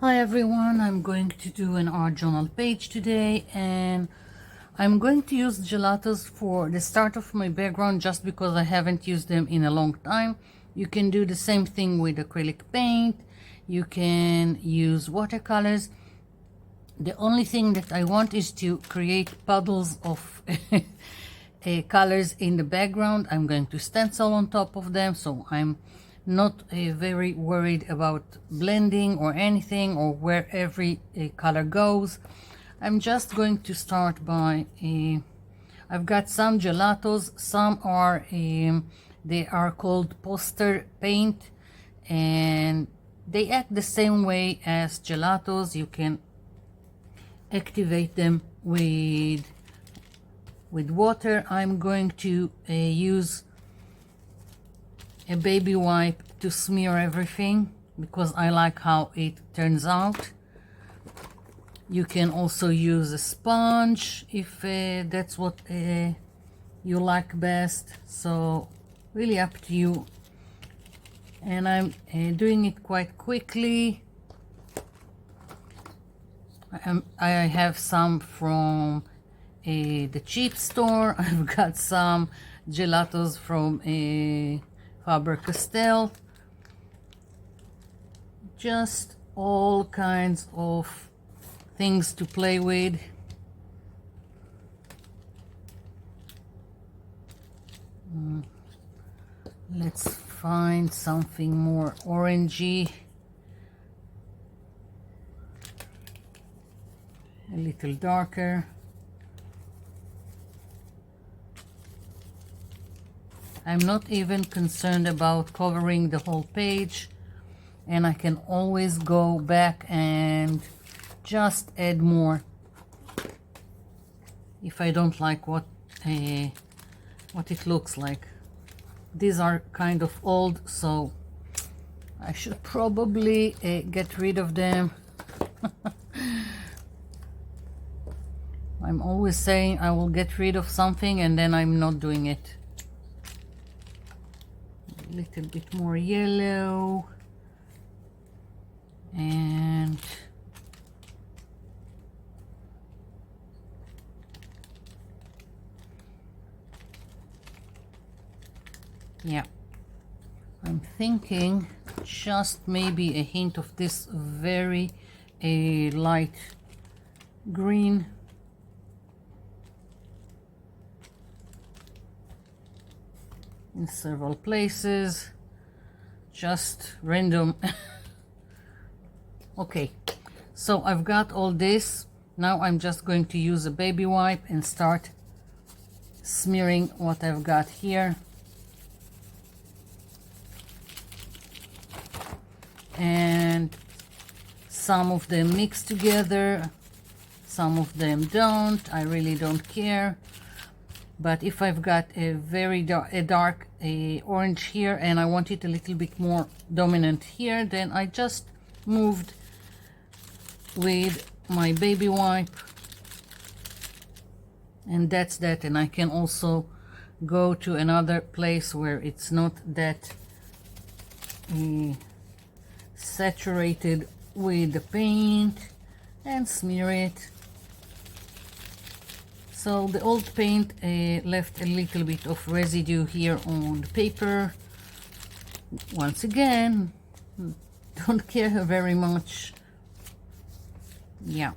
Hi everyone, I'm going to do an art journal page today, and I'm going to use gelatos for the start of my background just because I haven't used them in a long time. You can do the same thing with acrylic paint. You can use watercolors. The only thing that I want is to create puddles of colors in the background. I'm going to stencil on top of them, so I'm not very worried about blending or anything or where every color goes. I'm just going to start by I've got some gelatos. Some are they are called poster paint, and they act the same way as gelatos. You can activate them with water. I'm going to use a baby wipe to smear everything because I like how it turns out. You can also use a sponge if that's what you like best, so really up to you. And I'm doing it quite quickly. I have some from the cheap store. I've got some gelatos from Faber-Castell. Just all kinds of things to play with. Let's find something more orangey. A little darker. I'm not even concerned about covering the whole page, and I can always go back and just add more if I don't like what it looks like. These are kind of old, so I should probably get rid of them. I'm always saying I will get rid of something and then I'm not doing it. A little bit more yellow, and yeah, I'm thinking just maybe a hint of this very light green. In several places, just random. Okay, so I've got all this. Now I'm just going to use a baby wipe and start smearing what I've got here. And some of them mix together, some of them don't. I really don't care. But if I've got a very dark orange here and I want it a little bit more dominant here, then I just moved with my baby wipe, and that's that. And I can also go to another place where it's not that saturated with the paint and smear it. So the old paint left a little bit of residue here on the paper. Once again, don't care very much. Yeah.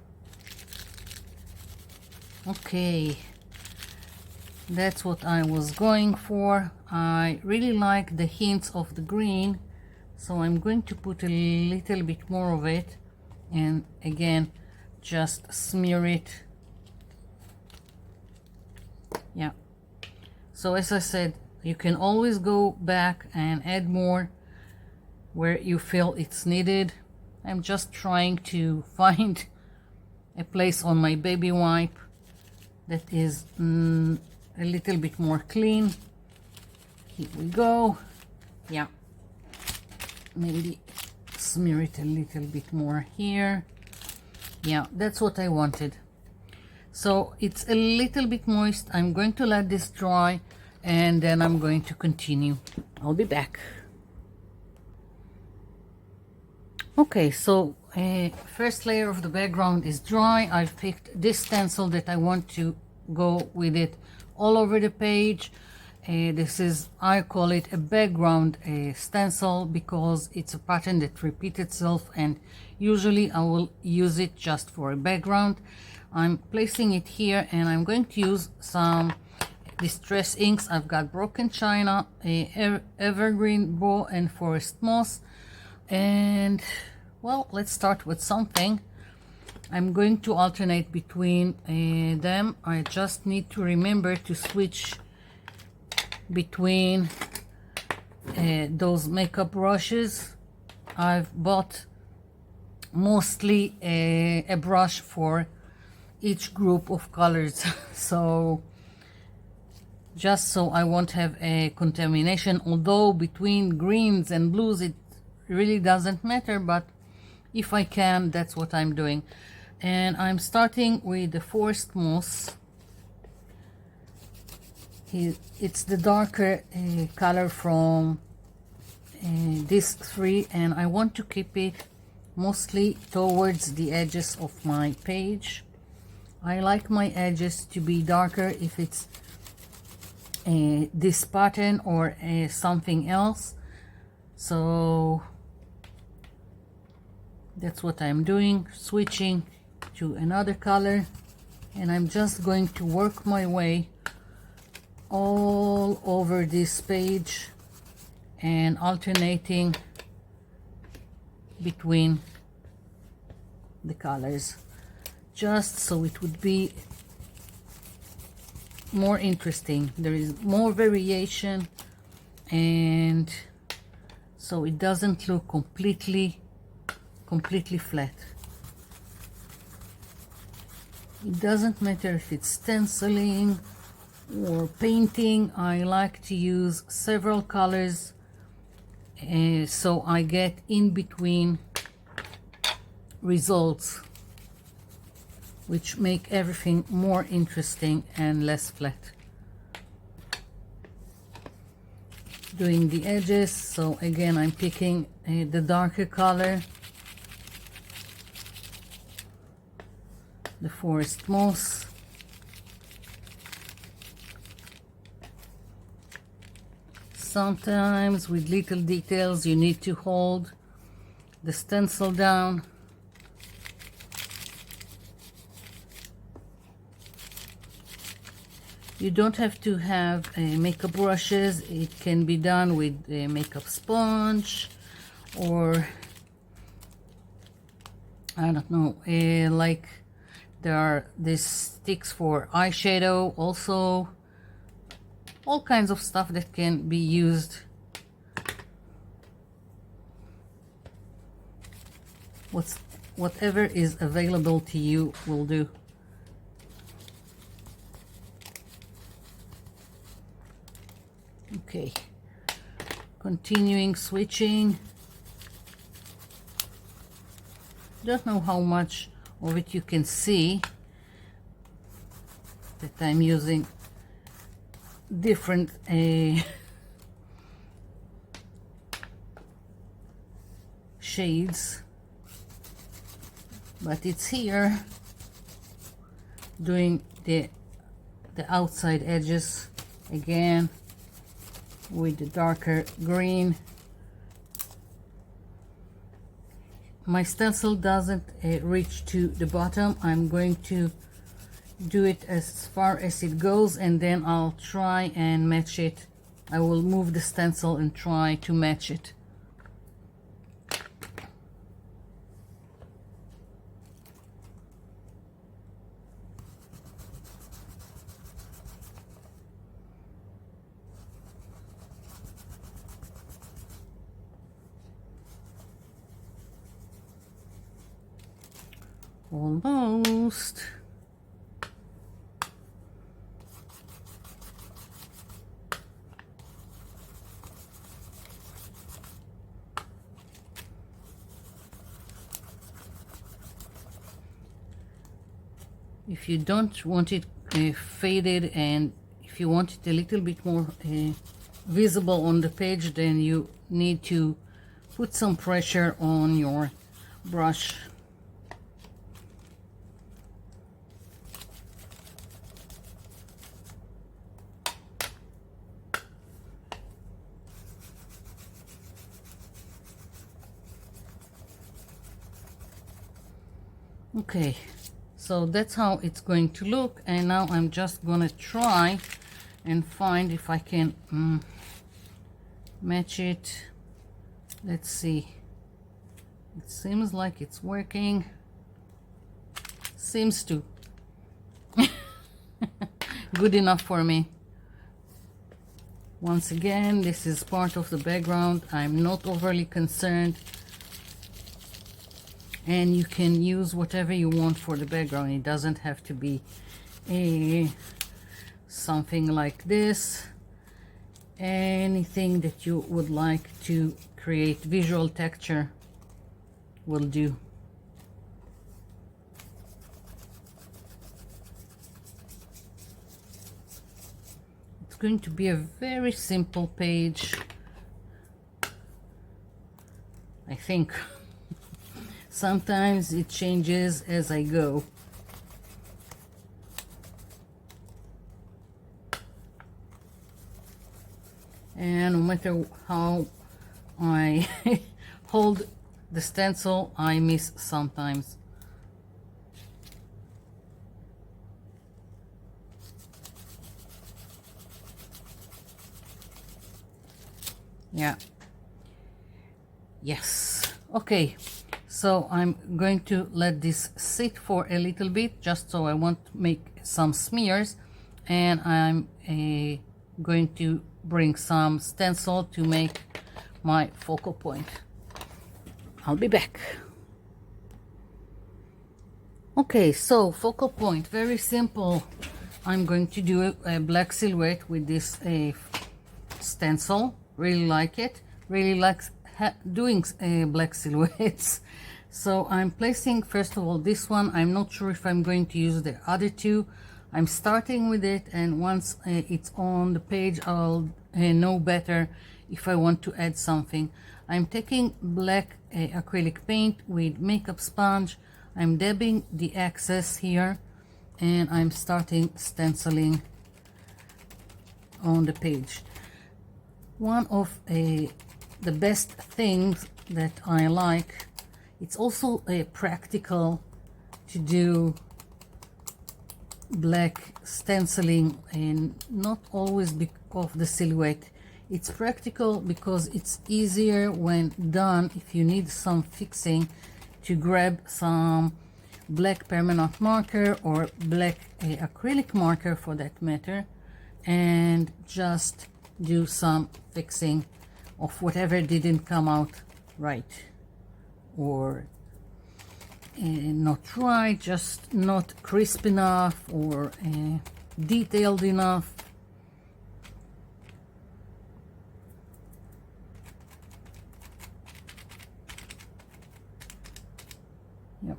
Okay. That's what I was going for. I really like the hints of the green, so I'm going to put a little bit more of it, and again, just smear it. Yeah, so as I said, you can always go back and add more where you feel it's needed. I'm just trying to find a place on my baby wipe that is a little bit more clean. Here we go. Yeah, maybe smear it a little bit more here. Yeah, that's what I wanted. So it's a little bit moist. I'm going to let this dry and then I'm going to continue. I'll be back. Okay, so first layer of the background is dry. I've picked this stencil that I want to go with it all over the page. This is, I call it a background stencil because it's a pattern that repeats itself, and usually I will use it just for a background. I'm placing it here, and I'm going to use some distress inks. I've got Broken China, Evergreen Bow, and Forest Moss. And well, let's start with something. I'm going to alternate between them. I just need to remember to switch between those makeup brushes. I've bought mostly a brush for each group of colors so just so I won't have a contamination, although between greens and blues it really doesn't matter, but if I can, that's what I'm doing. And I'm starting with the Forest Moss. It's the darker color from these three, and I want to keep it mostly towards the edges of my page. I like my edges to be darker if it's this pattern or something else, so that's what I'm doing, switching to another color, and I'm just going to work my way all over this page and alternating between the colors, just so it would be more interesting. There is more variation, and so it doesn't look completely flat. It doesn't matter if it's stenciling or painting. I like to use several colors so I get in between results, which make everything more interesting and less flat. Doing the edges, so again I'm picking the darker color, the Forest Moss. Sometimes with little details you need to hold the stencil down. You don't have to have makeup brushes. It can be done with a makeup sponge, or I don't know, like there are these sticks for eyeshadow also. All kinds of stuff that can be used. Whatever is available to you will do. Okay, continuing switching. Don't know how much of it you can see that I'm using different shades, but it's here doing the outside edges again with the darker green. My stencil doesn't reach to the bottom. I'm going to do it as far as it goes, and then I'll try and match it. I will move the stencil and try to match it. Almost. If you don't want it faded, and if you want it a little bit more visible on the page, then you need to put some pressure on your brush. Okay, so that's how it's going to look, and now I'm just gonna try and find if I can match it. Let's see. It seems like it's working. Seems to. Good enough for me. Once again, this is part of the background. I'm not overly concerned. And you can use whatever you want for the background. It doesn't have to be something like this. Anything that you would like to create visual texture will do. It's going to be a very simple page, I think. Sometimes it changes as I go. And no matter how I hold the stencil, I miss sometimes. Yeah. Yes. Okay. So I'm going to let this sit for a little bit, just so I won't make some smears, and I'm going to bring some stencil to make my focal point. I'll be back. Okay, so focal point, very simple. I'm going to do a black silhouette with this stencil. Really like it. Really like doing black silhouettes. So I'm placing first of all this one. I'm not sure if I'm going to use the other two. I'm starting with it, and once it's on the page, I'll know better if I want to add something. I'm taking black acrylic paint with makeup sponge. I'm dabbing the excess here, and I'm starting stenciling on the page. One of the best things that I like, it's also practical to do black stenciling, and not always because of the silhouette. It's practical because it's easier when done if you need some fixing to grab some black permanent marker or black acrylic marker for that matter, and just do some fixing of whatever didn't come out right, or not right, just not crisp enough, or detailed enough. Yep.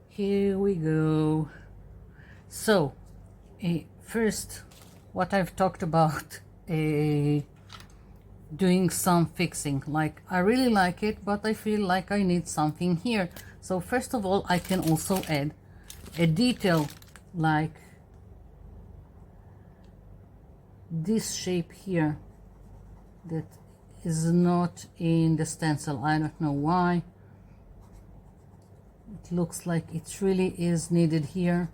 Here we go. So first, what I've talked about, doing some fixing. Like, I really like it, but I feel like I need something here. So first of all, I can also add a detail like this shape here that is not in the stencil. I don't know why. It looks like it really is needed here.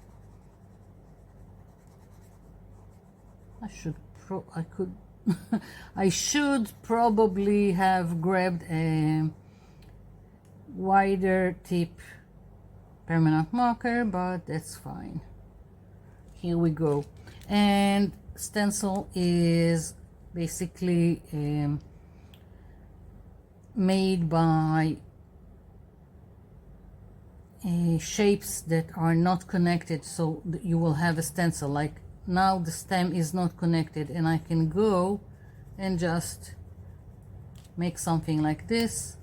I should probably have grabbed a wider tip permanent marker, but that's fine. Here we go. And stencil is basically made by shapes that are not connected, so you will have a stencil. Like now the stem is not connected, and I can go and just make something like this,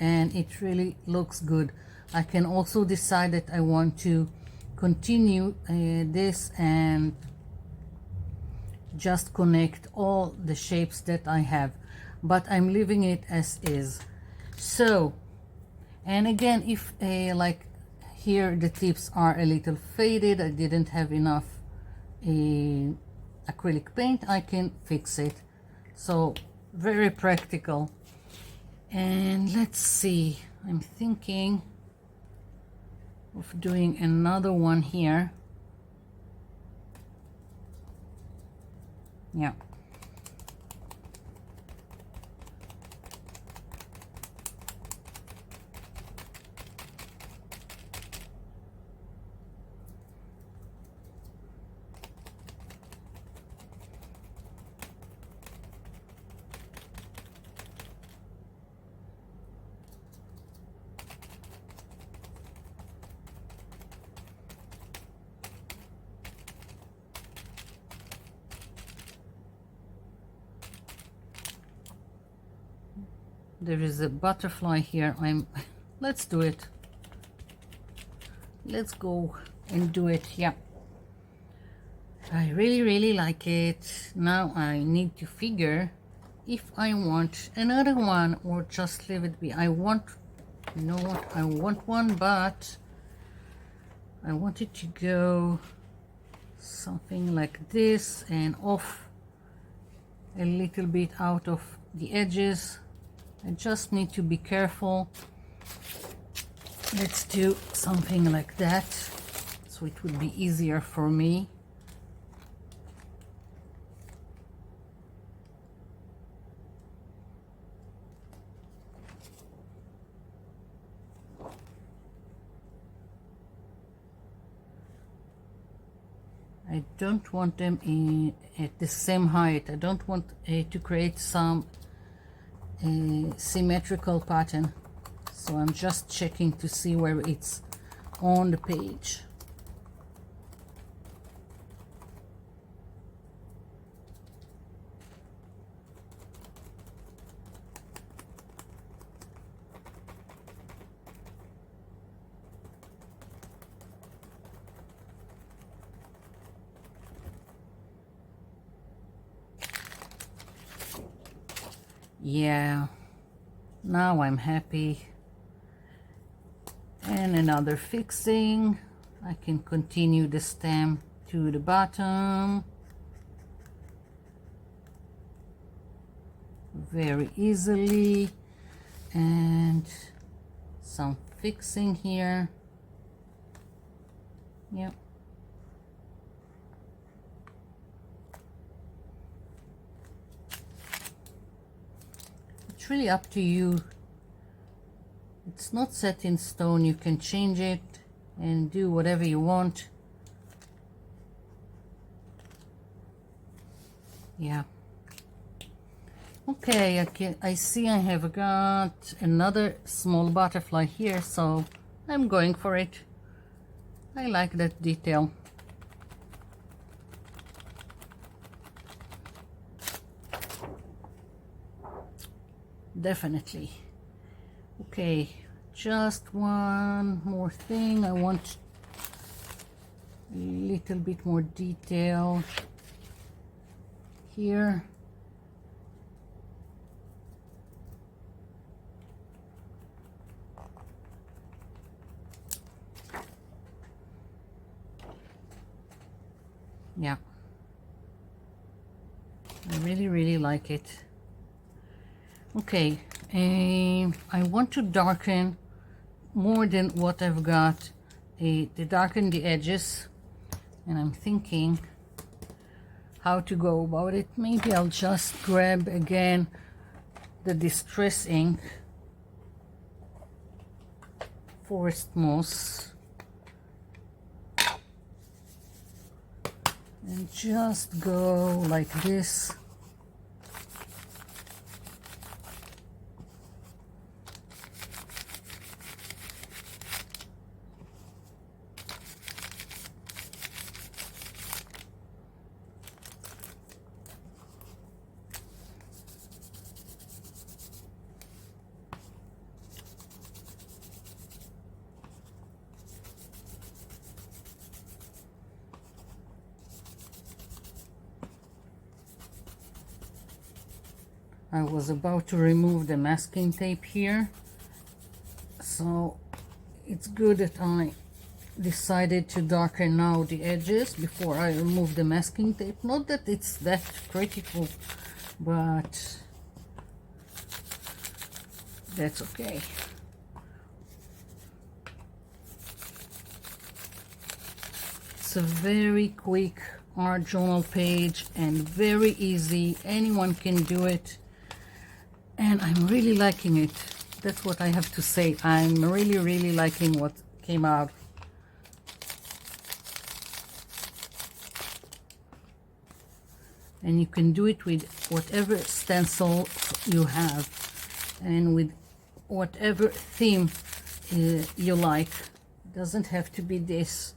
and it really looks good. I can also decide that I want to continue this and just connect all the shapes that I have, but I'm leaving it as is. So, and again, if like here the tips are a little faded, I didn't have enough acrylic paint, I can fix it. So very practical. And let's see, I'm thinking of doing another one here. Yeah. There is a butterfly here. Let's do it. Let's go and do it. Yeah. I really like it. Now I need to figure if I want another one or just leave it be. You know what? I want one, but I want it to go something like this and off a little bit out of the edges. I just need to be careful. Let's do something like that so it would be easier for me. I don't want them at the same height. I don't want to create some symmetrical pattern, so I'm just checking to see where it's on the page. Yeah, now I'm happy. And another fixing. I can continue the stem to the bottom very easily, and some fixing here. Yep. It's really up to you. It's not set in stone. You can change it and do whatever you want. Yeah. Okay, I see I have got another small butterfly here, so I'm going for it. I like that detail. Definitely. Okay, just one more thing. I want a little bit more detail here. Yeah, I really like it. Okay, I want to darken more than what I've got, to darken the edges, and I'm thinking how to go about it. Maybe I'll just grab again the Distress ink, Forest Moss, and just go like this. I was about to remove the masking tape here, so it's good that I decided to darken now the edges before I remove the masking tape. Not that it's that critical, but that's okay. It's a very quick art journal page and very easy. Anyone can do it, and I'm really liking it. That's what I have to say. I'm really liking what came out. And you can do it with whatever stencil you have and with whatever theme you like. It doesn't have to be this.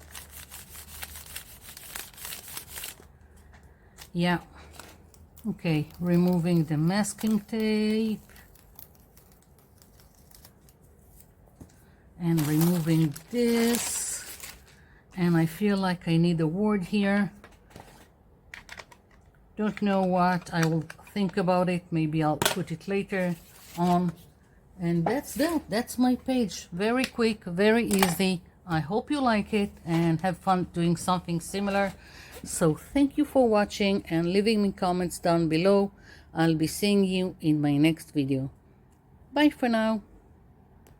Yeah. Okay, removing the masking tape and removing this, and I feel like I need a word here. Don't know what. I will think about it. Maybe I'll put it later on. And that's that. That's my page. Very quick, very easy. I hope you like it and have fun doing something similar. So thank you for watching and leaving me comments down below. I'll be seeing you in my next video. Bye for now.